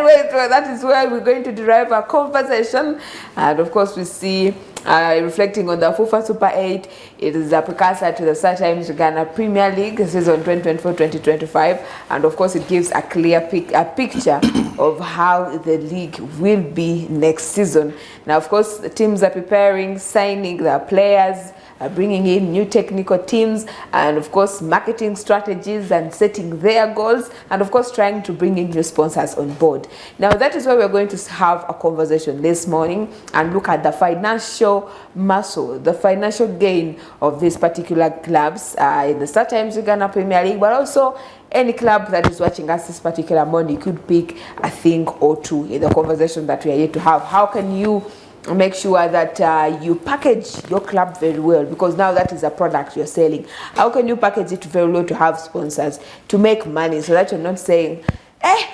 wait. Well, that is where we're going to derive our conversation. And of course, we see, reflecting on the FUFA Super 8, it is a precursor to the StarTimes Uganda Premier League season 2024-2025. And of course, it gives a clear picture of how the league will be next season. Now, of course, the teams are preparing, signing their players, bringing in new technical teams, and of course marketing strategies and setting their goals, and of course trying to bring in new sponsors on board. Now that is why we're going to have a conversation this morning and look at the financial muscle, the financial gain of these particular clubs in the StarTimes Uganda Premier League, but also any club that is watching us this particular morning could pick a thing or two in the conversation that we are here to have. How can you make sure that you package your club very well, because now that is a product you're selling? How can you package it very well to have sponsors, to make money, so that you're not saying,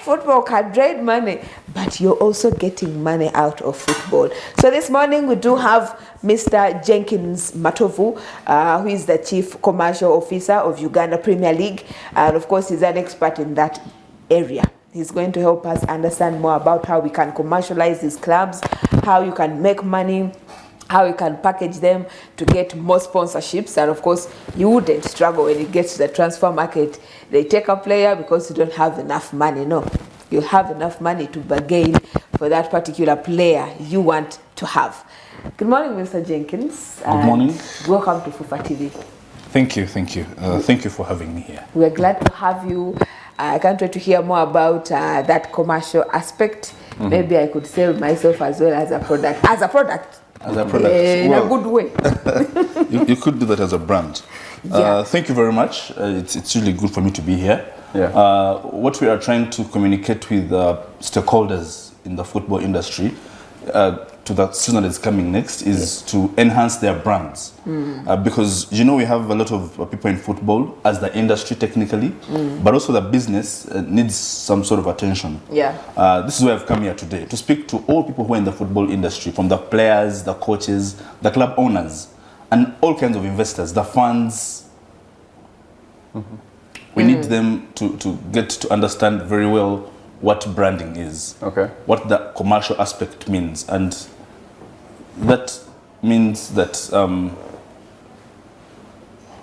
football can drain money, but you're also getting money out of football? So this morning we do have Mr. Jenkins Matovu, who is the Chief Commercial Officer of Uganda Premier League, and of course he's an expert in that area. He's going to help us understand more about how we can commercialize these clubs, how you can make money, how you can package them to get more sponsorships. And of course, you wouldn't struggle when it gets to the transfer market. They take a player because you don't have enough money. No, you have enough money to bargain for that particular player you want to have. Good morning, Mr. Jenkins. Good morning. Welcome to FUFA TV. Thank you, thank you. Thank you for having me here. We're glad to have you. I can't wait to hear more about that commercial aspect. Maybe I could sell myself as well as a product. As a product. In a good way. you could do that as a brand. Yeah. Thank you very much. It's really good for me to be here. Yeah. What we are trying to communicate with stakeholders in the football industry to the season that is coming next is to enhance their brands. Because, you know, we have a lot of people in football as the industry technically, but also the business needs some sort of attention. Yeah. This is why I've come here today, to speak to all people who are in the football industry, from the players, the coaches, the club owners, and all kinds of investors, the fans. We need them to get to understand very well what branding is, what the commercial aspect means, and that means that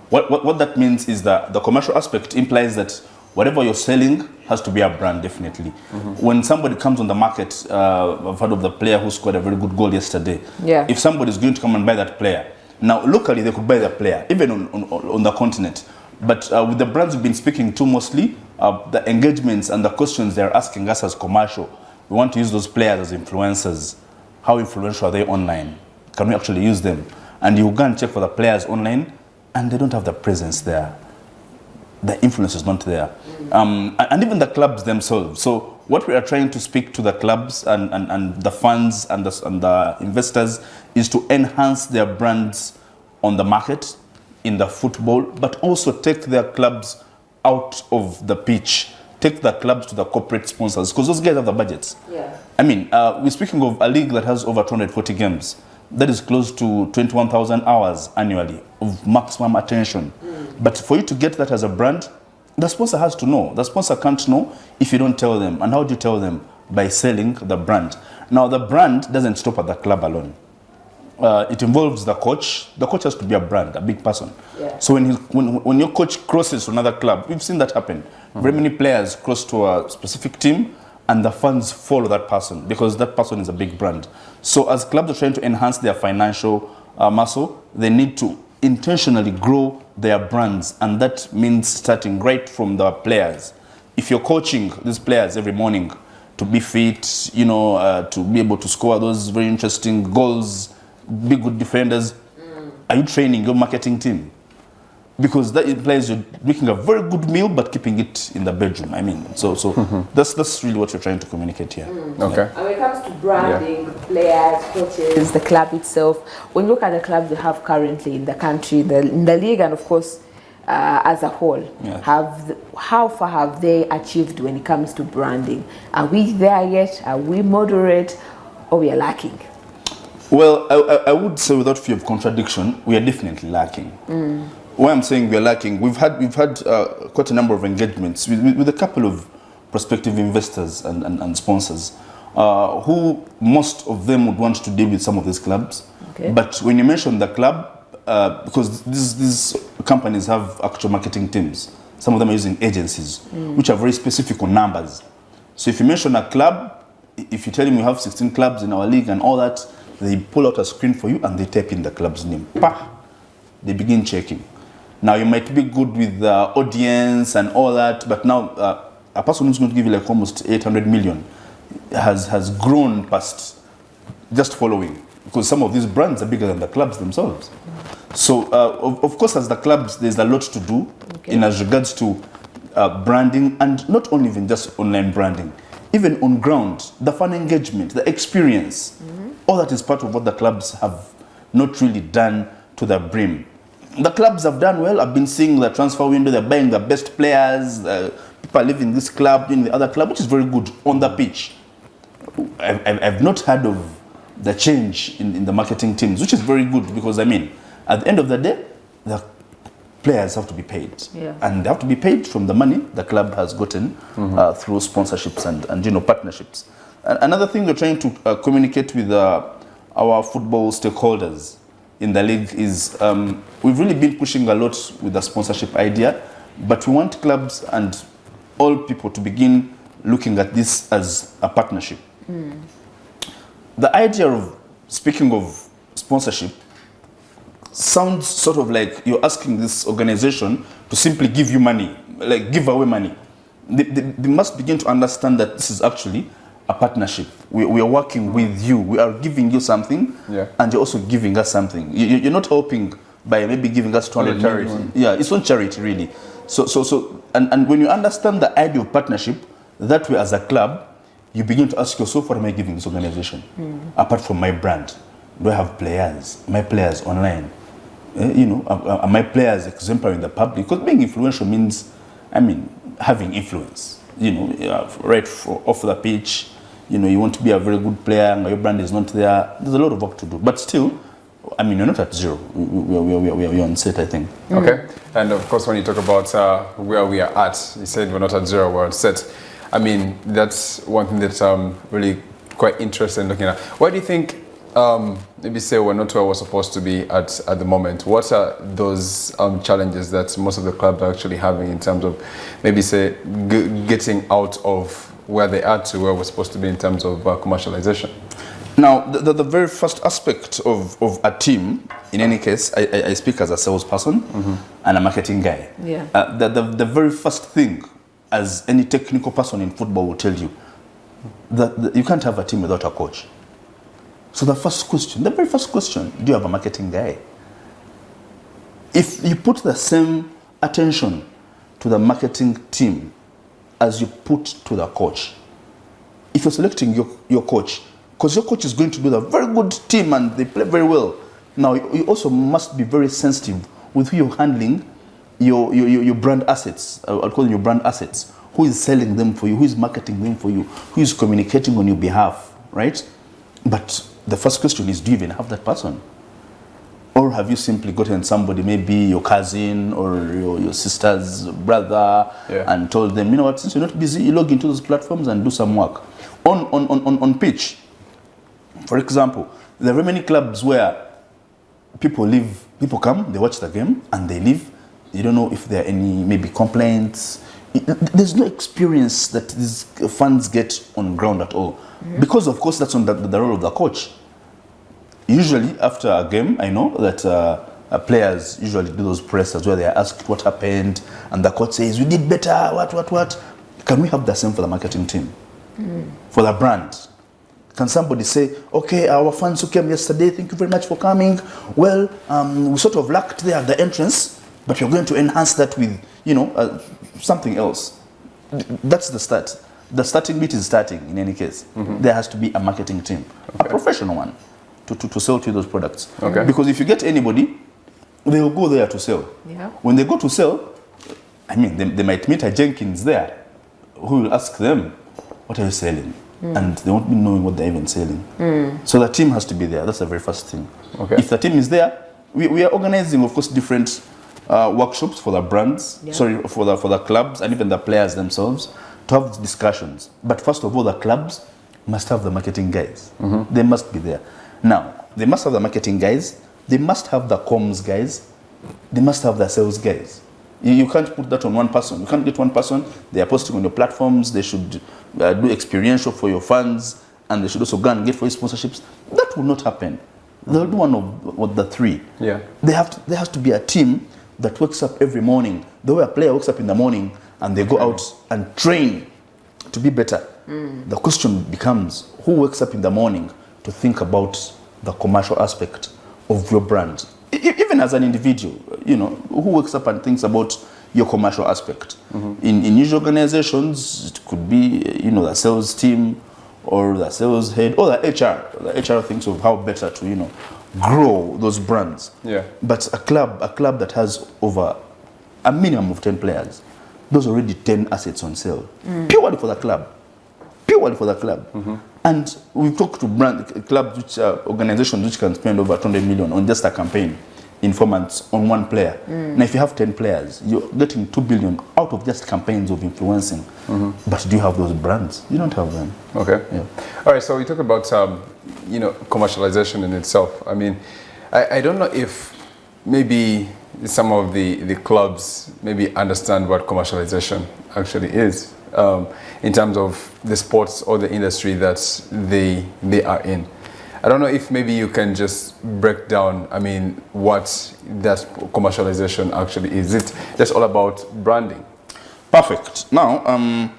what that means is that the commercial aspect implies that whatever you're selling has to be a brand, definitely. When somebody comes on the market, I've heard of the player who scored a very good goal yesterday. Yeah. If somebody is going to come and buy that player, now locally they could buy the player, even on the continent. But with the brands we've been speaking to mostly, the engagements and the questions they're asking us as commercial, we want to use those players as influencers. How influential are they online? Can we actually use them? And you go and check for the players online, and they don't have the presence there. The influence is not there. And even the clubs themselves. So what we are trying to speak to the clubs and the fans and the investors is to enhance their brands on the market, in the football, but also take their clubs out of the pitch, take the clubs to the corporate sponsors, because those guys have the budgets. Yeah. I mean, we're speaking of a league that has over 240 games. That is close to 21,000 hours annually of maximum attention. But for you to get that as a brand, the sponsor has to know. The sponsor can't know if you don't tell them. And how do you tell them? By selling the brand. Now, the brand doesn't stop at the club alone. It involves the coach. The coach has to be a brand, a big person. Yeah. So when your coach crosses to another club, we've seen that happen. Very many players cross to a specific team, and the fans follow that person because that person is a big brand. So as clubs are trying to enhance their financial muscle, they need to intentionally grow their brands, and that means starting right from the players. If you're coaching these players every morning to be fit, you know, to be able to score those very interesting goals, be good defenders, are you training your marketing team? Because that implies you're making a very good meal but keeping it in the bedroom. I mean, so that's really what you're trying to communicate here. Okay. And when it comes to branding, players, coaches, the club itself, when you look at the clubs we have currently in the country, in the league, and of course as a whole, how far have they achieved when it comes to branding? Are we there yet? Are we moderate, or we are lacking? Well, I would say without fear of contradiction, we are definitely lacking. Why I'm saying we are lacking, we've had quite a number of engagements with a couple of prospective investors and sponsors who most of them would want to deal with some of these clubs. Okay. But when you mention the club, because these companies have actual marketing teams, some of them are using agencies, which are very specific on numbers. So if you mention a club, if you tell them we have 16 clubs in our league and all that, they pull out a screen for you and they type in the club's name. Pah! They begin checking. Now you might be good with the audience and all that, but now a person who's going to give you like almost 800 million has grown past just following, because some of these brands are bigger than the clubs themselves. So of course, as the clubs, there's a lot to do in as regards to branding, and not only even just online branding, even on ground, the fan engagement, the experience, all that is part of what the clubs have not really done to the brim. The clubs have done well. I've been seeing the transfer window, they're buying the best players, people are leaving this club, doing the other club, which is very good on the pitch. I've not heard of the change in the marketing teams, which is very good, because I mean, at the end of the day, the players have to be paid, and they have to be paid from the money the club has gotten through sponsorships and partnerships. Another thing we're trying to communicate with our football stakeholders in the league is we've really been pushing a lot with the sponsorship idea, but we want clubs and all people to begin looking at this as a partnership. The idea of speaking of sponsorship sounds sort of like you're asking this organization to simply give you money, like give away money. They must begin to understand that this is actually a partnership. We are working with you. We are giving you something, and you're also giving us something. You're not helping by maybe giving us 200 million. Yeah, it's not charity really. And when you understand the idea of partnership, that way as a club, you begin to ask yourself, what am I giving this organization? Apart from my brand, do I have players? My players online? Are my players exemplary in the public? Because being influential means, having influence. Right off the pitch, you want to be a very good player, and your brand is not there. There's a lot of work to do, but still, you're not at zero. We're on set, I think. Okay, and of course, when you talk about where we are at, you said we're not at zero, we're on set. That's one thing that I'm really quite interested in looking at. Why do you think, maybe say we're not where we're supposed to be at the moment? What are those challenges that most of the clubs are actually having in terms of maybe say getting out of where they are to where we're supposed to be in terms of commercialization? Now, the very first aspect of a team, in any case, I speak as a salesperson and a marketing guy. Yeah. The very first thing, as any technical person in football will tell you, that you can't have a team without a coach. So the very first question, do you have a marketing guy? If you put the same attention to the marketing team as you put to the coach, if you're selecting your coach, because your coach is going to build a very good team and they play very well, now you also must be very sensitive with who you're handling your brand assets. I'll call them your brand assets. Who is selling them for you? Who is marketing them for you? Who is communicating on your behalf, right? But the first question is, do you even have that person? Or have you simply gotten somebody, maybe your cousin or your sister's brother, and told them, you know what, since you're not busy, you log into those platforms and do some work. On pitch, for example, there are very many clubs where people come, they watch the game, and they leave. You don't know if there are any maybe complaints. There's no experience that these fans get on ground at all. Because of course that's on the role of the coach. Usually after a game, I know that players usually do those pressers where they are asked what happened, and the coach says, we did better, what. Can we have the same for the marketing team? For the brand? Can somebody say, okay, our fans who came yesterday, thank you very much for coming. Well, we sort of lacked there at the entrance, but we're going to enhance that with, something else. That's the start. The starting bit is starting in any case. There has to be a marketing team, a professional one, to sell to you those products. Because if you get anybody, they will go there to sell. When they go to sell, they might meet a Jenkins there who will ask them, what are you selling? And they won't be knowing what they're even selling. So the team has to be there. That's the very first thing. If the team is there, we are organizing, of course, different workshops for the brands, for the clubs, and even the players themselves, to have discussions. But first of all, the clubs must have the marketing guys. They must be there. Now, they must have the marketing guys. They must have the comms guys. They must have the sales guys. You can't put that on one person. You can't get one person. They are posting on your platforms. They should do experiential for your fans, and they should also go and get for your sponsorships. That will not happen. They'll do one of the three. Yeah. There has to be a team that wakes up every morning. The way a player wakes up in the morning and they go out and train to be better. The question becomes, who wakes up in the morning to think about the commercial aspect of your brand? Even as an individual, who wakes up and thinks about your commercial aspect? In news organizations, it could be, the sales team or the sales head or the HR. The HR thinks of how better to, grow those brands. Yeah. But a club that has over a minimum of 10 players, those already 10 assets on sale, purely for the club. Purely for the club. And we've talked to clubs, organizations which can spend over 200 million on just a campaign in 4 months on one player. Now, if you have 10 players, you're getting 2 billion out of just campaigns of influencing. But do you have those brands? You don't have them. Okay. Yeah. All right. So we talk about commercialization in itself. I mean, I don't know if maybe some of the clubs maybe understand what commercialization actually is in terms of the sports or the industry that they are in. I don't know if maybe you can just break down, what that commercialization actually is. Is it just all about branding? Perfect. Now,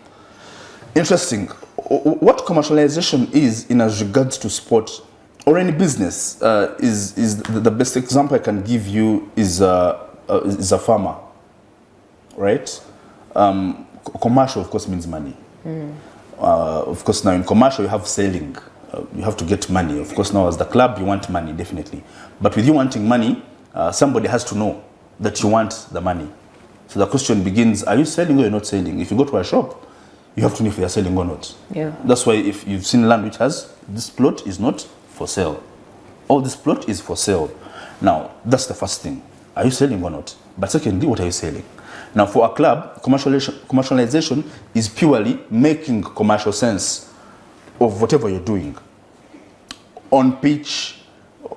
interesting. What commercialization is in as regards to sport or any business is the best example I can give you is a farmer, right? Commercial, of course, means money. Of course, now in commercial, you have selling. You have to get money. Of course, now as the club, you want money, definitely. But with you wanting money, somebody has to know that you want the money. So the question begins, are you selling or you're not selling? If you go to a shop, you have to know if you're selling or not. Yeah. That's why if you've seen land which has, this plot is not for sale. All this plot is for sale. Now, that's the first thing. Are you selling or not? But secondly, what are you selling? Now, for a club, commercialization is purely making commercial sense of whatever you're doing. On pitch,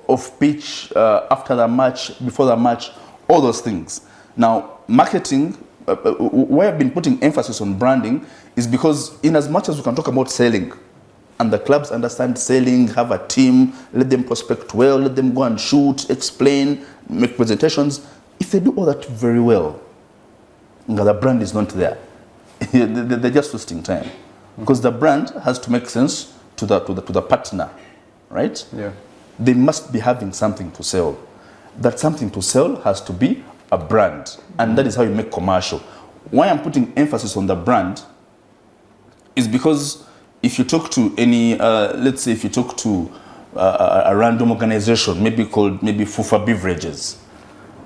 off pitch, after the match, before the match, all those things. Now, marketing, where I've been putting emphasis on branding is because in as much as we can talk about selling, and the clubs understand selling, have a team, let them prospect well, let them go and shoot, explain, make presentations. If they do all that very well, the brand is not there. They're just wasting time. Because the brand has to make sense to the partner, right? Yeah. They must be having something to sell. That something to sell has to be a brand. And that is how you make commercial. Why I'm putting emphasis on the brand is because if you talk to any, let's say if you talk to a random organization, maybe FUFA Beverages.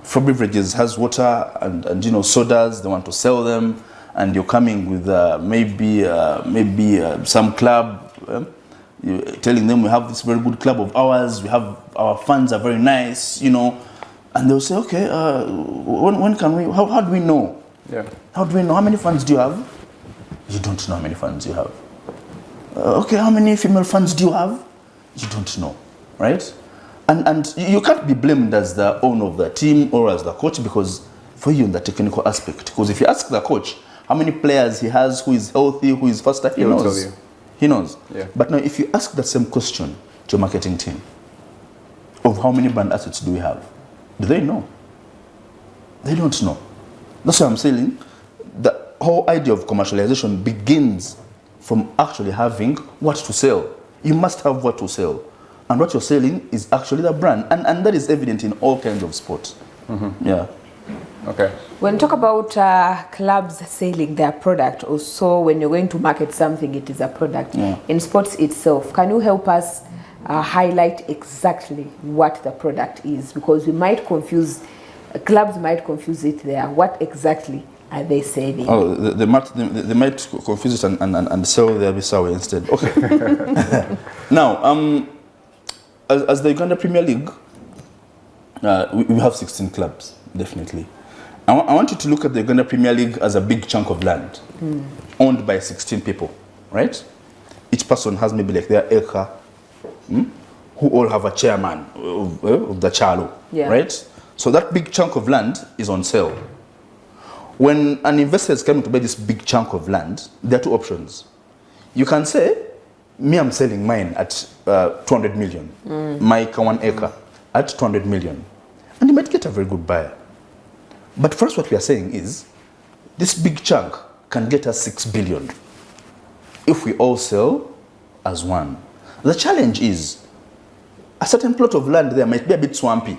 FUFA Beverages has water and sodas, they want to sell them, and you're coming with maybe some club, you're telling them we have this very good club of ours, we have our funds are very nice, and they'll say, okay, when can we, how do we know? Yeah. How do we know? How many funds do you have? You don't know how many funds you have. Okay, how many female fans do you have? You don't know, right? And you can't be blamed as the owner of the team or as the coach because for you in the technical aspect. Because if you ask the coach how many players he has, who is healthy, who is faster, he knows. Tell you. He knows. Yeah. But now if you ask that same question to your marketing team of how many brand assets do we have, do they know? They don't know. That's why I'm saying the whole idea of commercialization begins from actually having what to sell. You must have what to sell. And what you're selling is actually the brand. And that is evident in all kinds of sports. Yeah. Okay. When you talk about clubs selling their product, also when you're going to market something, it is a product. Yeah. In sports itself, can you help us highlight exactly what the product is? Because we might confuse, clubs might confuse it there. What exactly are they selling? Oh, they might confuse it and sell their Bisawe instead. Okay. Now, as the Uganda Premier League, we have 16 clubs, definitely. I want you to look at the Uganda Premier League as a big chunk of land owned by 16 people, right? Each person has maybe like their acre, who all have a chairman of the chalo, right? So that big chunk of land is on sale. When an investor is coming to buy this big chunk of land, there are two options. You can say, me, I'm selling mine at 200 million, my 1 acre at 200 million. And you might get a very good buyer. But first what we are saying is, this big chunk can get us 6 billion if we all sell as one. The challenge is, a certain plot of land there might be a bit swampy.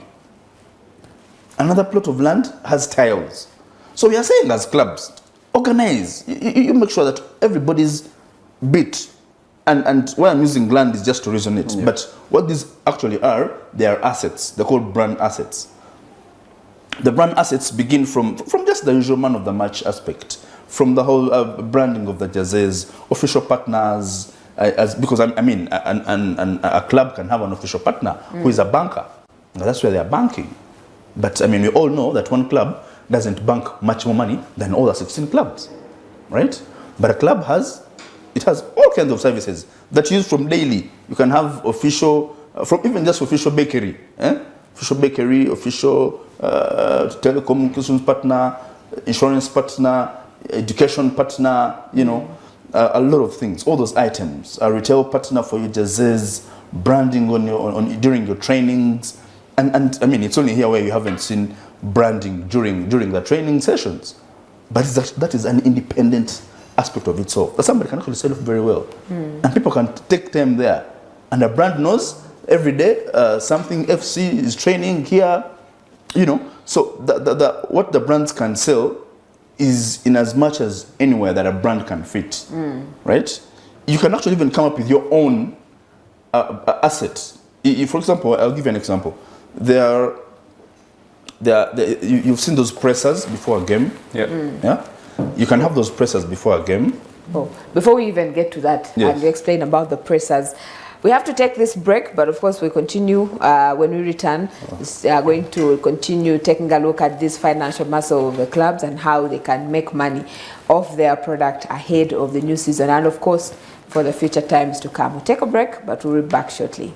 Another plot of land has tiles. So we are saying as clubs, organize. You make sure that everybody's bit. And why I'm using land is just to reason it. Yeah. But what these actually are, they are assets. They're called brand assets. The brand assets begin from just the usual man of the match aspect, from the whole branding of the jerseys, official partners, because I mean, a club can have an official partner who is a banker. Now that's where they are banking. But I mean, we all know that one club doesn't bank much more money than all the 16 clubs, right? But a club has all kinds of services that you use from daily. You can have official, from even just official bakery, official bakery, official telecommunications partner, insurance partner, education partner, you know, a lot of things. All those items. A retail partner for your jerseys, branding during your trainings, and I mean, it's only here where you haven't seen branding during the training sessions, but that is an independent aspect of itself that somebody can actually sell very well, and people can take time there, and the brand knows every day something FC is training here, you know. So what the brands can sell is in as much as anywhere that a brand can fit, right? You can actually even come up with your own assets. For example, I'll give you an example. You've seen those pressers before a game. Yeah. You can have those pressers before a game. Oh, before we even get to that, and explain about the pressers, we have to take this break, but of course we continue when we return. We are going to continue taking a look at this financial muscle of the clubs and how they can make money off their product ahead of the new season, and of course for the future times to come. We'll take a break, but we'll be back shortly.